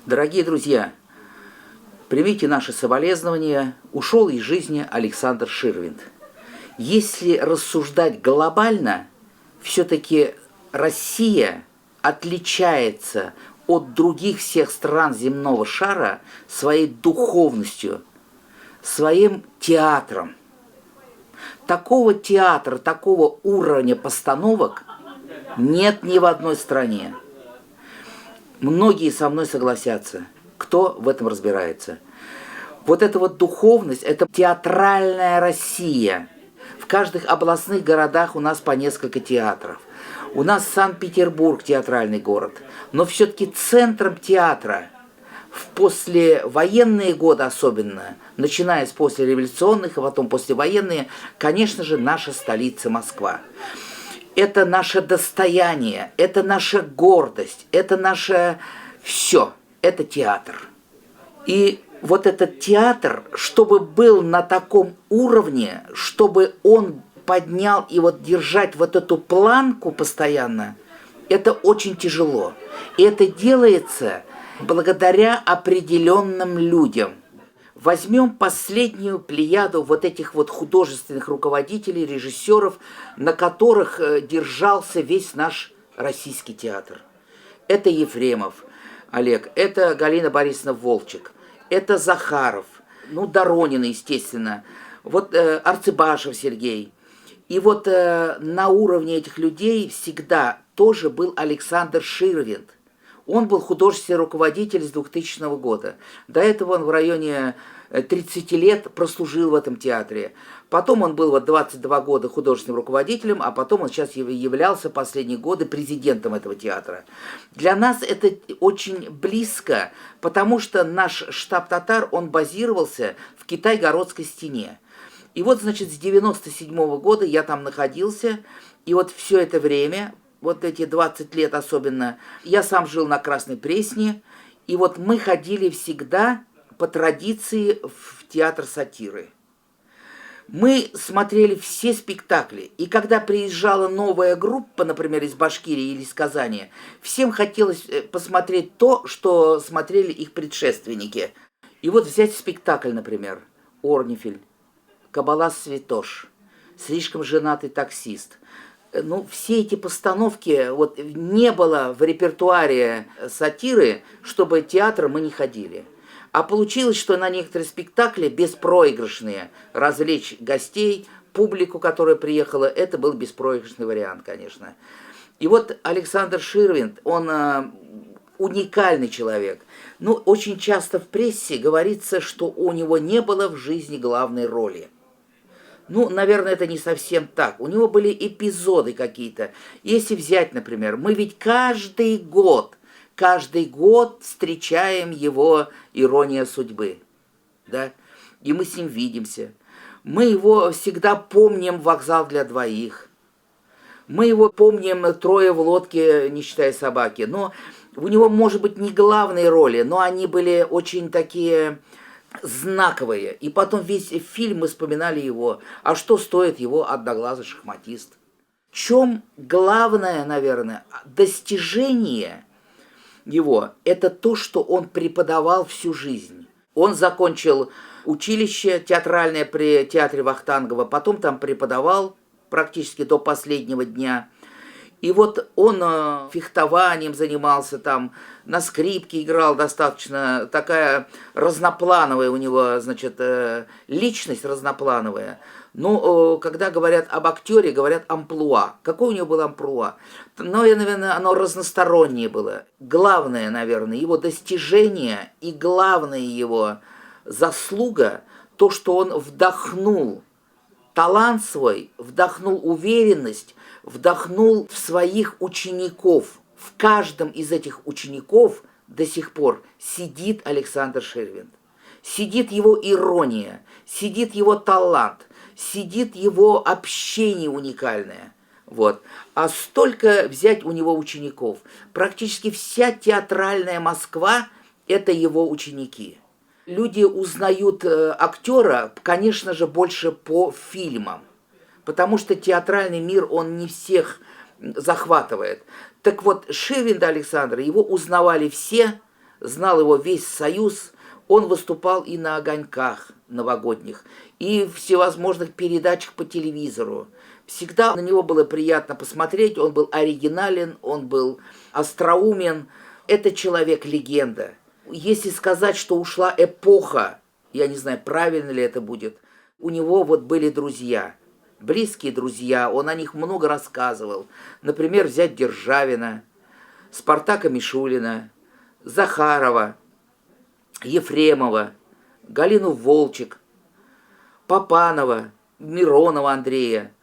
Дорогие друзья, примите наши соболезнования. Ушел из жизни Александр Ширвинд. Если рассуждать глобально, все-таки Россия отличается от других всех стран земного шара своей духовностью, своим театром. Такого театра, такого уровня постановок нет ни в одной стране. Многие со мной согласятся, кто в этом разбирается. Вот эта вот духовность, это театральная Россия. В каждых областных городах у нас по несколько театров. У нас Санкт-Петербург театральный город. Но все-таки центром театра в послевоенные годы особенно, начиная с послереволюционных, а потом послевоенные, конечно же, наша столица Москва. Это наше достояние, это наша гордость, это наше все, это театр. И вот этот театр, чтобы был на таком уровне, чтобы он поднял и вот держать вот эту планку постоянно, это очень тяжело. И это делается благодаря определенным людям. Возьмем последнюю плеяду вот этих вот художественных руководителей, режиссеров, на которых держался весь наш российский театр. Это Ефремов Олег, это Галина Борисовна Волчек, это Захаров, Доронин, естественно, вот Арцебашев Сергей. И вот на уровне этих людей всегда тоже был Александр Ширвинд. Он был художественный руководитель с 2000 года. До этого он в районе 30 лет прослужил в этом театре. Потом он был 22 года художественным руководителем, а потом он сейчас являлся последние годы президентом этого театра. Для нас это очень близко, потому что наш штаб-татар, он базировался в Китай-Городской стене. И вот, значит, с 97 года я там находился, и вот все это время, вот эти 20 лет особенно, я сам жил на Красной Пресне, и вот мы ходили всегда по традиции в театр сатиры. Мы смотрели все спектакли, и когда приезжала новая группа, например, из Башкирии или из Казани, всем хотелось посмотреть то, что смотрели их предшественники. И вот взять спектакль, например, «Орнифель», «Кабала-Святош», «Слишком женатый таксист». Все эти постановки, вот не было в репертуаре сатиры, чтобы театр мы не ходили. А получилось, что на некоторые спектакли беспроигрышные, развлечь гостей, публику, которая приехала, это был беспроигрышный вариант, конечно. И вот Александр Ширвинд, он уникальный человек. Очень часто в прессе говорится, что у него не было в жизни главной роли. Наверное, это не совсем так. У него были эпизоды какие-то. Если взять, например, мы ведь каждый год встречаем его «Ирония судьбы». Да? И мы с ним видимся. Мы его всегда помним «Вокзал для двоих». Мы его помним «Трое в лодке, не считая собаки». Но у него, может быть, не главные роли, но они были очень такие знаковые. И потом весь фильм мы вспоминали его. А что стоит его «Одноглазый шахматист»? В чем главное, наверное, достижение его? Это то, что он преподавал всю жизнь. Он закончил училище театральное при театре Вахтангова, потом там преподавал практически до последнего дня. И вот он фехтованием занимался, там на скрипке играл, достаточно такая разноплановая у него, значит, личность разноплановая. Когда говорят об актере, говорят амплуа. Какое у него было амплуа? Наверное, оно разностороннее было. Главное, наверное, его достижение и главная его заслуга, то, что он вдохнул талант свой, вдохнул уверенность, вдохнул в своих учеников. В каждом из этих учеников до сих пор сидит Александр Ширвинд. Сидит его ирония, сидит его талант, сидит его общение уникальное. Вот. А столько взять у него учеников. Практически вся театральная Москва – это его ученики. Люди узнают актера, конечно же, больше по фильмам. Потому что театральный мир, он не всех захватывает. Так вот, Ширвинда Александра, его узнавали все знал его весь Союз. Он выступал и на огоньках новогодних, и в всевозможных передачах по телевизору. Всегда на него было приятно посмотреть, он был оригинален, он был остроумен. Это человек-легенда. Если сказать, что ушла эпоха, я не знаю, правильно ли это будет, у него вот были друзья, близкие друзья, он о них много рассказывал. Например, взять Державина, Спартака Мишулина, Захарова, Ефремова, Галину Волчек, Папанова, Миронова Андрея.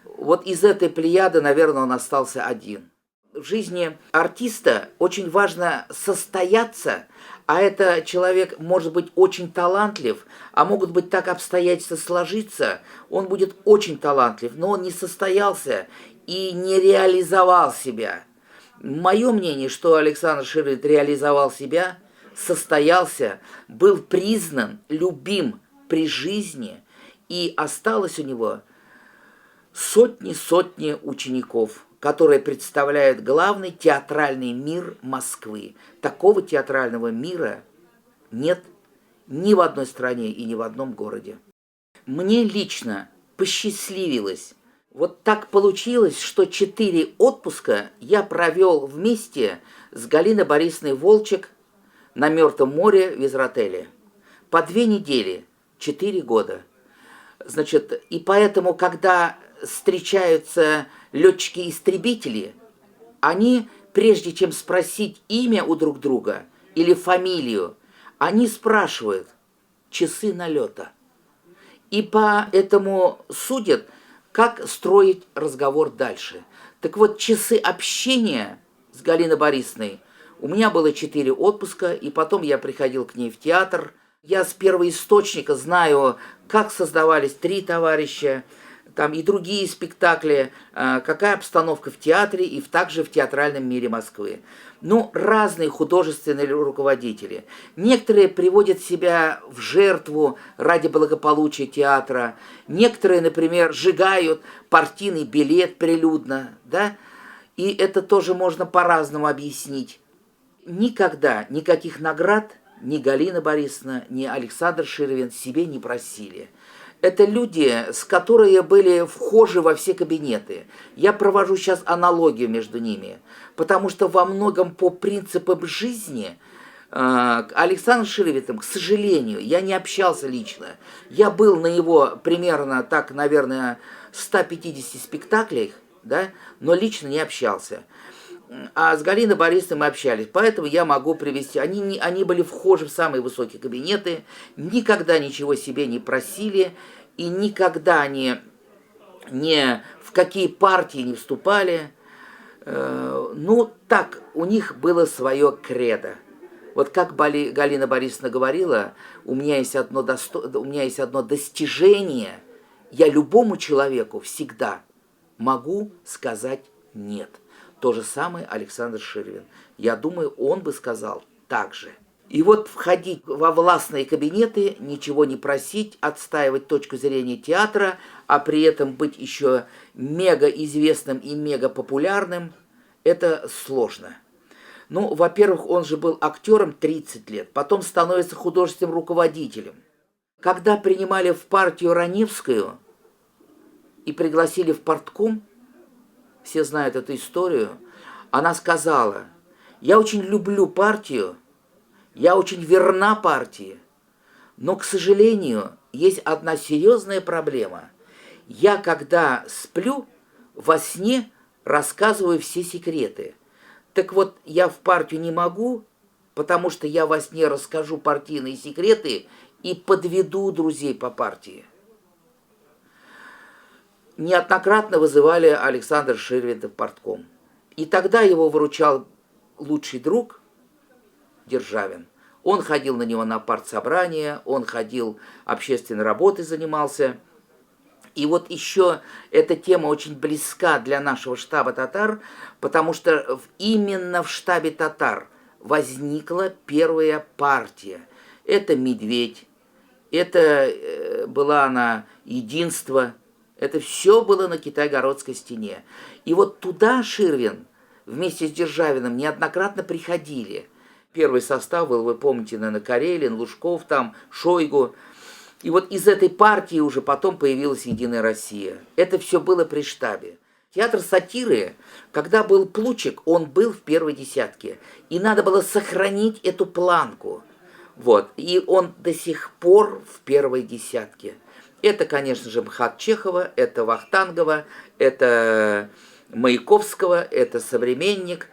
Вот из этой плеяды, наверное, он остался один. В жизни артиста очень важно состояться, а это человек может быть очень талантлив, а могут быть так обстоятельства сложиться, он будет очень талантлив, но он не состоялся и не реализовал себя. Мое мнение, что Александр Ширвинд реализовал себя, состоялся, был признан, любим при жизни, и осталось у него сотни учеников, которые представляют главный театральный мир Москвы. Такого театрального мира нет ни в одной стране и ни в одном городе. Мне лично посчастливилось. Вот так получилось, что 4 отпуска я провел вместе с Галиной Борисовной Волчек на Мертвом море в Изрателе. По 2 недели, 4 года. Значит, и поэтому, когда встречаются летчики-истребители, они, прежде чем спросить имя у друг друга или фамилию, они спрашивают часы налета. И поэтому судят, как строить разговор дальше. Так вот, часы общения с Галиной Борисовной, у меня было 4 отпуска, и потом я приходил к ней в театр. Я с первоисточника знаю, как создавались «Три товарища», там и другие спектакли, какая обстановка в театре и также в театральном мире Москвы. Ну, разные художественные руководители. Некоторые приводят себя в жертву ради благополучия театра. Некоторые, например, сжигают партийный билет прилюдно, да? И это тоже можно по-разному объяснить. Никогда никаких наград ни Галина Борисовна, ни Александр Ширвинд себе не просили. Это люди, с которыми были вхожи во все кабинеты. Я провожу сейчас аналогию между ними, потому что во многом по принципам жизни Александр Ширвиндом, к сожалению, я не общался лично. Я был на его примерно, так, наверное, 150 спектаклях, да, но лично не общался. А с Галиной Борисовной мы общались, поэтому я могу привести. Они были вхожи в самые высокие кабинеты, никогда ничего себе не просили, и никогда ни в какие партии не вступали. Ну, так, у них было свое кредо. Вот как Галина Борисовна говорила, у меня есть одно достижение, я любому человеку всегда могу сказать «нет». То же самое Александр Ширвинд. Я думаю, он бы сказал так же. И вот входить во властные кабинеты, ничего не просить, отстаивать точку зрения театра, а при этом быть еще мега известным и мега популярным, это сложно. Ну, во-первых, он же был актером 30 лет, потом становится художественным руководителем. Когда принимали в партию Раневскую и пригласили в партком, все знают эту историю, она сказала: я очень люблю партию, я очень верна партии, но, к сожалению, есть одна серьезная проблема. Я, когда сплю, во сне рассказываю все секреты. Так вот, я в партию не могу, потому что я во сне расскажу партийные секреты и подведу друзей по партии. Неоднократно вызывали Александра Ширвинда в партком. И тогда его выручал лучший друг Державин. Он ходил на него на партсобрание, он ходил, общественной работой занимался. И вот еще эта тема очень близка для нашего штаба татар, потому что именно в штабе татар возникла первая партия. Это «Медведь», это была она «Единство». Это все было на Китай-городской стене. И вот туда Ширвинд вместе с Державиным неоднократно приходили. Первый состав был, вы помните, наверное, Карелин, Лужков, там, Шойгу. И вот из этой партии уже потом появилась «Единая Россия». Это все было при штабе. Театр сатиры, когда был Плучик, он был в первой десятке. И надо было сохранить эту планку. Вот. И он до сих пор в первой десятке. Это, конечно же, МХАТ Чехова, это Вахтангова, это Маяковского, это «Современник».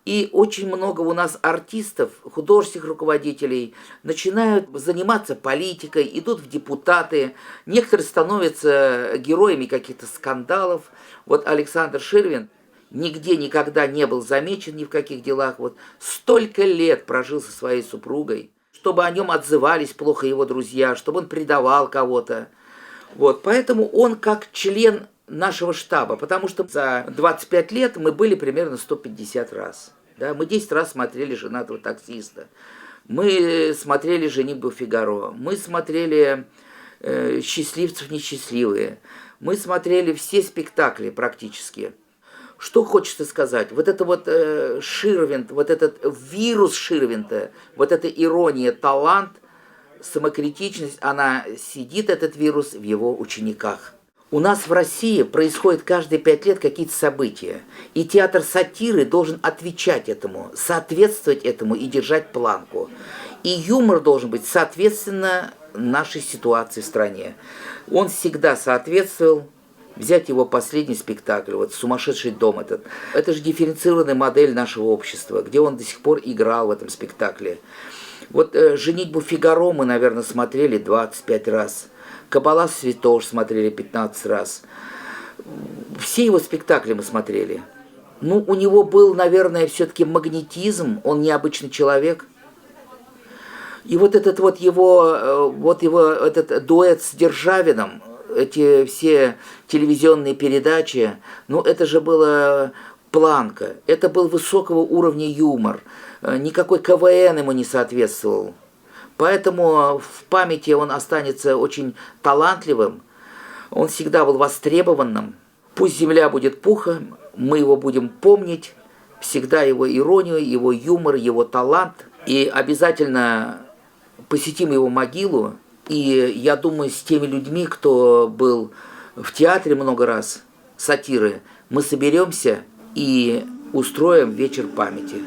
И очень много у нас артистов, художественных руководителей начинают заниматься политикой, идут в депутаты. Некоторые становятся героями каких-то скандалов. Вот Александр Ширвинд нигде никогда не был замечен ни в каких делах. Вот столько лет прожил со своей супругой, чтобы о нем отзывались плохо его друзья, чтобы он предавал кого-то. Вот, поэтому он как член нашего штаба, потому что за 25 лет мы были примерно 150 раз. Да, мы 10 раз смотрели «Женатого таксиста», мы смотрели «Женитьбу Фигаро», мы смотрели «Счастливцев несчастливые», мы смотрели все спектакли практически. Что хочется сказать? Вот это вот Ширвинд, вот этот вирус Ширвинда, вот эта ирония, талант, самокритичность, она сидит, этот вирус, в его учениках. У нас в России происходит каждые 5 лет какие-то события, и театр сатиры должен отвечать этому, соответствовать этому и держать планку. И юмор должен быть соответственно нашей ситуации в стране. Он всегда соответствовал. Взять его последний спектакль, вот «Сумасшедший дом» этот. Это же дифференцированная модель нашего общества, где он до сих пор играл в этом спектакле. Вот «Женитьбу Фигаро» мы, наверное, смотрели 25 раз. «Кабала Святош» смотрели 15 раз. Все его спектакли мы смотрели. Ну, у него был, наверное, все-таки магнетизм, он необычный человек. И вот этот вот его этот дуэт с Державиным, эти все телевизионные передачи, ну, это же была планка, это был высокого уровня юмор. Никакой КВН ему не соответствовал. Поэтому в памяти он останется очень талантливым, он всегда был востребованным. Пусть земля будет пухом, мы его будем помнить, всегда его иронию, его юмор, его талант. И обязательно посетим его могилу. И я думаю, с теми людьми, кто был в театре много раз, сатиры, мы соберемся и устроим вечер памяти.